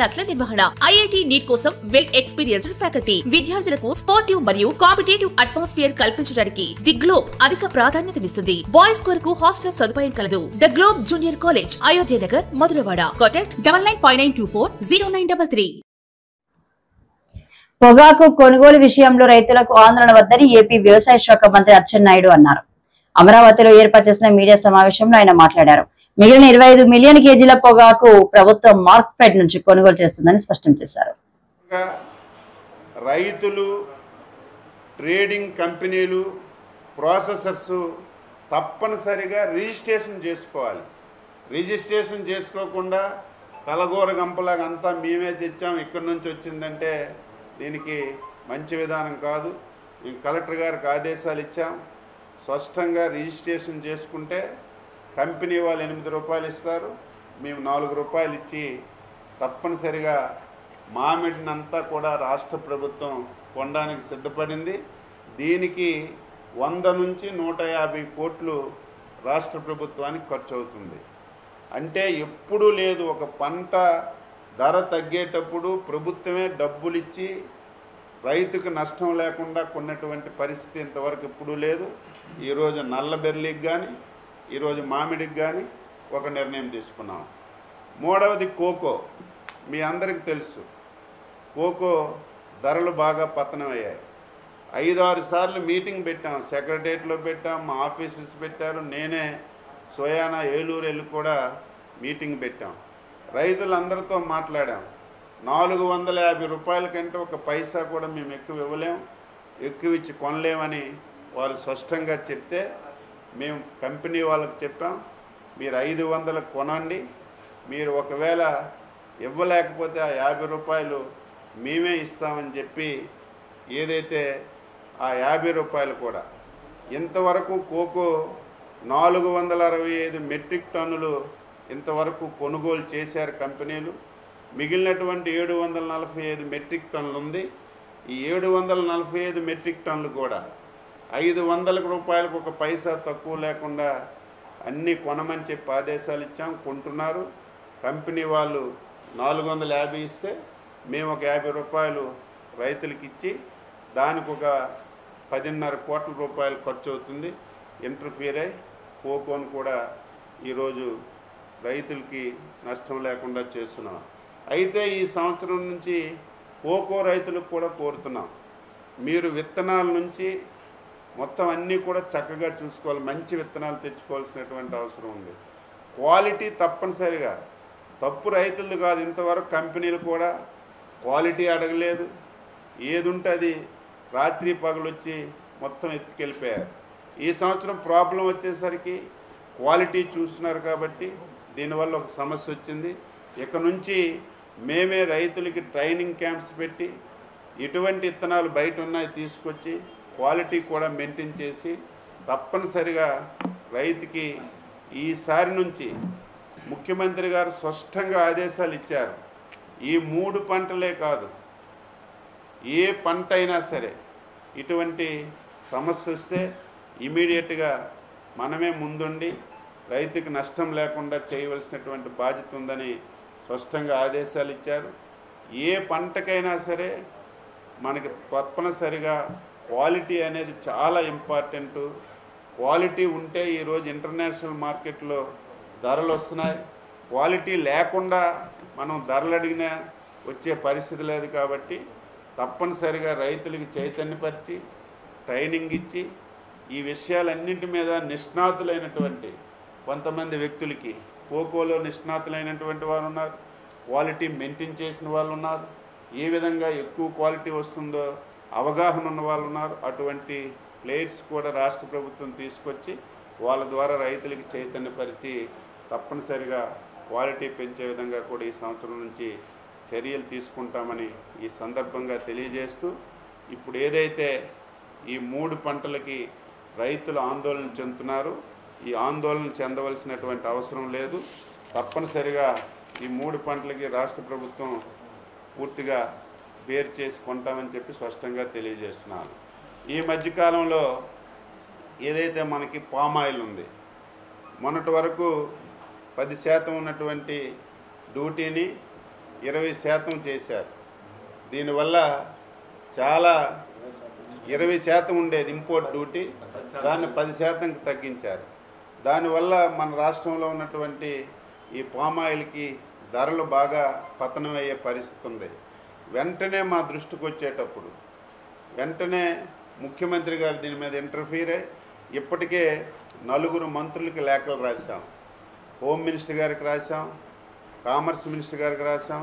క్లాసుల నిర్వహణ, IIT NEET కోసం వెల్ ఎక్స్పీరియన్స్డ్ ఫ్యాకల్టీ, విద్యార్థులకు స్పోర్టివ్ మరియు కాంపిటేటివ్ అట్మాస్ఫియర్ కల్పించడానికి ది గ్లోబ్ అధిక ప్రాధాన్యతనిస్తుంది. బాయ్స్ కొరకు హాస్టల్ సదుపాయం కలదు. The globe junior college, Ayodhya Nagar, Madhurawada. Contact 9959240933. పొగాకు కొనుగోలు విషయంలో రైతులకు ఆందోళన వద్దని ఏపీ వ్యవసాయ శాఖ మంత్రి అచ్చెన్నాయుడు అన్నారు. అమరావతిలో ఏర్పాటు చేసిన మీడియా సమావేశంలో ఆయన మాట్లాడారు. మిగిలిన 25 మిలియన్ కేజీల పొగాకు ప్రభుత్వం మార్కెట్ నుంచి కొనుగోలు చేస్తుందని స్పష్టం చేశారు. రైతులు, ట్రేడింగ్ కంపెనీలు, ప్రాసెసర్స్ తప్పనిసరిగా రిజిస్ట్రేషన్ చేసుకోవాలి. రిజిస్ట్రేషన్ చేసుకోకుండా కలగూర గంపలాగా అంతా మేమే తెచ్చాం, ఇక్కడి నుంచి వచ్చిందంటే దీనికి మంచి విధానం కాదు. మేము కలెక్టర్ గారికి ఆదేశాలు ఇచ్చాం. స్పష్టంగా రిజిస్ట్రేషన్ చేసుకుంటే కంపెనీ వాళ్ళు 8 రూపాయలు ఇస్తారు, మేము 4 రూపాయలు ఇచ్చి తప్పనిసరిగా మామిడినంతా కూడా రాష్ట్ర ప్రభుత్వం కొనడానికి సిద్ధపడింది. దీనికి 100 నుంచి 150 కోట్లు రాష్ట్ర ప్రభుత్వానికి ఖర్చు అవుతుంది. అంటే ఎప్పుడూ లేదు, ఒక పంట ధర తగ్గేటప్పుడు ప్రభుత్వమే డబ్బులు ఇచ్చి రైతుకు నష్టం లేకుండా కొన్నటువంటి పరిస్థితి ఇంతవరకు ఎప్పుడూ లేదు. ఈరోజు నల్ల బెర్లీకి కానీ ఈరోజు మామిడికి కానీ ఒక నిర్ణయం తీసుకున్నాం. మూడవది కోకో. మీ అందరికీ తెలుసు, కోకో ధరలు బాగా పతనమయ్యాయి. 5-6 సార్లు మీటింగ్ పెట్టాం, సెక్రటరియట్లో పెట్టాం, మా ఆఫీసర్స్ పెట్టారు, నేనే సోయానా ఏలూరు వెళ్ళి కూడా మీటింగ్ పెట్టాం. రైతులందరితో మాట్లాడాం. 450 రూపాయల కంటే ఒక పైసా కూడా మేము ఎక్కువ ఇవ్వలేం, ఎక్కువ ఇచ్చి కొనలేమని వాళ్ళు స్పష్టంగా చెప్తే మేము కంపెనీ వాళ్ళకి చెప్పాం, మీరు 500 కొనండి, మీరు ఒకవేళ ఇవ్వలేకపోతే ఆ 50 రూపాయలు మేమే ఇస్తామని చెప్పి ఏదైతే ఆ 50 రూపాయలు కూడా ఇంతవరకు కోకో 465 మెట్రిక్ టన్నులు ఇంతవరకు కొనుగోలు చేశారు కంపెనీలు. మిగిలినటువంటి 745 మెట్రిక్ టన్నులు ఉంది. ఈ 745 మెట్రిక్ టన్నులు కూడా 500 రూపాయలకు ఒక పైసా తక్కువ లేకుండా అన్నీ కొనమని చెప్పి ఆదేశాలు ఇచ్చాం. కొంటున్నారు. కంపెనీ వాళ్ళు 450 ఇస్తే మేము ఒక 50 రూపాయలు రైతులకి ఇచ్చి దానికి ఒక 10.5 కోట్ల రూపాయలు ఖర్చు అవుతుంది. ఇంటర్ఫియర్ అయి కోకోను కూడా ఈరోజు రైతులకి నష్టం లేకుండా చేస్తున్నాం. అయితే ఈ సంవత్సరం నుంచి కోకో రైతులకు కూడా కోరుతున్నాం, మీరు విత్తనాల నుంచి మొత్తం అన్నీ కూడా చక్కగా చూసుకోవాలి, మంచి విత్తనాలు తెచ్చుకోవాల్సినటువంటి అవసరం ఉంది. క్వాలిటీ తప్పనిసరిగా, తప్పు రైతులది కాదు, ఇంతవరకు కంపెనీలు కూడా క్వాలిటీ అడగలేదు. ఏది ఉంటే అది రాత్రి పగలు వచ్చి మొత్తం ఎత్తుకెళ్ళిపోయారు. ఈ సంవత్సరం ప్రాబ్లం వచ్చేసరికి క్వాలిటీ చూస్తున్నారు కాబట్టి దీనివల్ల ఒక సమస్య వచ్చింది. ఇక నుంచి మేమే రైతులకి ట్రైనింగ్ క్యాంప్స్ పెట్టి ఎటువంటి విత్తనాలు బయట ఉన్నాయి తీసుకొచ్చి క్వాలిటీ కూడా మెయింటైన్ చేసి తప్పనిసరిగా రైతుకి ఈసారి నుంచి ముఖ్యమంత్రి గారు స్పష్టంగా ఆదేశాలు ఇచ్చారు. ఈ 3 పంటలే కాదు, ఏ పంట అయినా సరే ఇటువంటి సమస్య వస్తే ఇమీడియట్గా మనమే ముందుండి రైతుకి నష్టం లేకుండా చేయవలసినటువంటి బాధ్యత ఉందని స్పష్టంగా ఆదేశాలు ఇచ్చారు. ఏ పంటకైనా సరే మనకి తప్పనిసరిగా క్వాలిటీ అనేది చాలా ఇంపార్టెంట్. క్వాలిటీ ఉంటే ఈరోజు ఇంటర్నేషనల్ మార్కెట్లో ధరలు వస్తున్నాయి. క్వాలిటీ లేకుండా మనం ధరలు అడిగినా వచ్చే పరిస్థితి లేదు. కాబట్టి తప్పనిసరిగా రైతులకి చైతన్యపరిచి ట్రైనింగ్ ఇచ్చి ఈ విషయాలన్నింటి మీద నిష్ణాతులైనటువంటి కొంతమంది వ్యక్తులకి, కోకోలో నిష్ణాతులైనటువంటి వారు ఉన్నారు, క్వాలిటీ మెయింటైన్ చేసిన వాళ్ళు ఉన్నారు, ఏ విధంగా ఎక్కువ క్వాలిటీ వస్తుందో అవగాహన ఉన్న వాళ్ళు ఉన్నారు. అటువంటి ప్లేయర్స్ కూడా రాష్ట్ర ప్రభుత్వం తీసుకొచ్చి వాళ్ళ ద్వారా రైతులకి చైతన్యపరిచి తప్పనిసరిగా క్వాలిటీ పెంచే విధంగా కూడా ఈ సంవత్సరం నుంచి చర్యలు తీసుకుంటామని ఈ సందర్భంగా తెలియజేస్తూ, ఇప్పుడు ఏదైతే ఈ 3 పంటలకి రైతులు ఆందోళన చెందుతున్నారు, ఈ ఆందోళన చెందవలసినటువంటి అవసరం లేదు. తప్పనిసరిగా ఈ 3 పంటలకి రాష్ట్ర ప్రభుత్వం పూర్తిగా బేర్ చేసి కొంటామని చెప్పి స్పష్టంగా తెలియజేస్తున్నాను. ఈ మధ్యకాలంలో ఏదైతే మనకి పామాయిల్ ఉంది, మొన్నటి వరకు 10% ఉన్నటువంటి డ్యూటీని 20% చేశారు. దీనివల్ల చాలా 20% ఉండేది ఇంపోర్ట్ డ్యూటీ, దాన్ని 10%కి తగ్గించారు. దానివల్ల మన రాష్ట్రంలో ఉన్నటువంటి ఈ పామాయిల్కి ధరలు బాగా పతనం అయ్యే పరిస్థితి ఉంది. వెంటనే మా దృష్టికి వచ్చేటప్పుడు వెంటనే ముఖ్యమంత్రి గారు దీని మీద ఇంటర్ఫీర్ అయ్యి ఇప్పటికే 4 మంత్రులకి లేఖలు రాశాం. హోమ్ మినిస్టర్ గారికి రాశాం, కామర్స్ మినిస్టర్ గారికి రాశాం,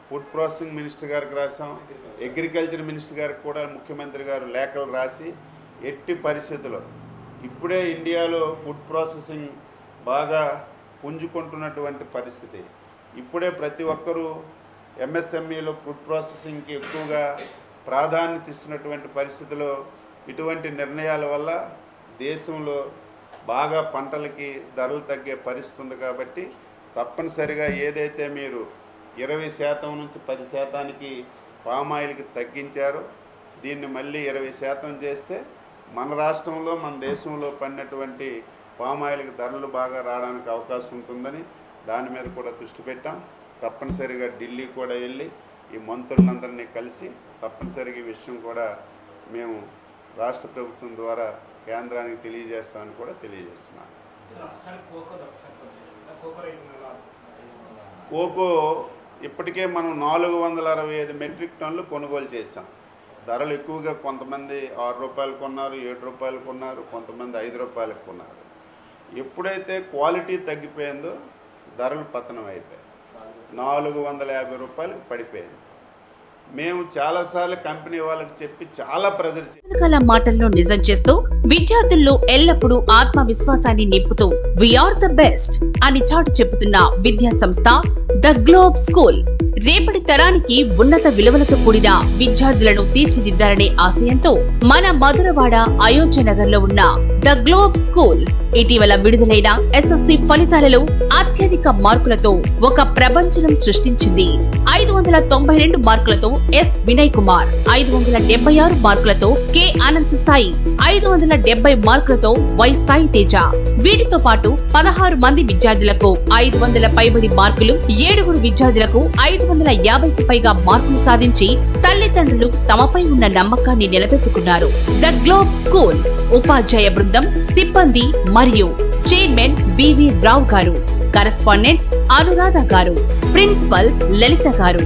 ఫుడ్ ప్రాసెసింగ్ మినిస్టర్ గారికి రాశాం, అగ్రికల్చర్ మినిస్టర్ గారికి కూడా ముఖ్యమంత్రి గారు లేఖలు రాసి ఎట్టి పరిస్థితుల్లో ఇప్పుడే ఇండియాలో ఫుడ్ ప్రాసెసింగ్ బాగా పుంజుకుంటున్నటువంటి పరిస్థితి. ఇప్పుడే ప్రతి ఒక్కరూ ఎంఎస్ఎంఈలో ఫుడ్ ప్రాసెసింగ్కి ఎక్కువగా ప్రాధాన్యత ఇస్తున్నటువంటి పరిస్థితిలో ఇటువంటి నిర్ణయాల వల్ల దేశంలో బాగా పంటలకి ధరలు తగ్గే పరిస్థితి ఉంది. కాబట్టి తప్పనిసరిగా ఏదైతే మీరు 20% నుంచి 10%కి పామాయిల్కి తగ్గించారో దీన్ని మళ్ళీ 20% చేస్తే మన రాష్ట్రంలో మన దేశంలో పడినటువంటి పామాయిల్కి ధరలు బాగా రావడానికి అవకాశం ఉంటుందని దాని మీద కూడా దృష్టి పెట్టాం. తప్పనిసరిగా ఢిల్లీ కూడా వెళ్ళి ఈ మంత్రులందరినీ కలిసి తప్పనిసరిగా ఈ విషయం కూడా మేము రాష్ట్ర ప్రభుత్వం ద్వారా కేంద్రానికి తెలియజేస్తామని కూడా తెలియజేస్తున్నాను. కోకో ఇప్పటికే మనం 465 మెట్రిక్ టన్నులు కొనుగోలు చేశాం. ధరలు ఎక్కువగా కొంతమంది 6 రూపాయలు కొన్నారు, 7 రూపాయలు కొన్నారు, కొంతమంది 5 రూపాయలకు కొన్నారు. ఎప్పుడైతే క్వాలిటీ తగ్గిపోయిందో ధరలు పతనం అయిపోయాయి, 450 రూపాయలకు పడిపోయింది. మేము చాలాసార్లు కంపెనీ వాళ్ళకి చెప్పి చాలా ప్రెజర్ మాటల్లో నిజం చేస్తూ విద్యార్థుల్లో ఎల్లప్పుడూ ఆత్మవిశ్వాసాన్ని నింపుతూ వీఆర్ ద బెస్ట్ అని చాటు చెబుతున్న విద్యా సంస్థ ద గ్లోబ్ స్కూల్ రేపటి తరానికి ఉన్నత విలువలతో కూడిన విద్యార్థులను తీర్చిదిద్దారనే ఆశయంతో మన మధురవాడ అయోధ్య నగర్ లో ఉన్న ద గ్లోబ్ స్కూల్ ఇటీవల విడుదలైన ఎస్ఎస్సి ఫలితాలలో అత్యధిక మార్కులతో ఒక ప్రపంచం సృష్టించింది. 592 మార్కులతో ఎస్ వినయ్ కుమార్, 576 మార్కులతో కె అనంత్ సాయి, 570 మార్కులతో వై సాయి తేజ. వీటితో పాటు 16 మంది విద్యార్థులకు 500 పైబడి మార్కులు, 7 విద్యార్థులకు 550కి పైగా మార్కులు సాధించి తల్లిదండ్రులు తమపై ఉన్న నమ్మకాన్ని నిలబెట్టుకున్నారు. ద గ్లోబ్ స్కూల్ ఉపాధ్యాయ బృందం, సిబ్బంది మరియు చైర్మన్ బివి రావు గారు, కరెస్పాండెంట్ అనురాధ గారు, ప్రిన్సిపల్ లలిత గారు.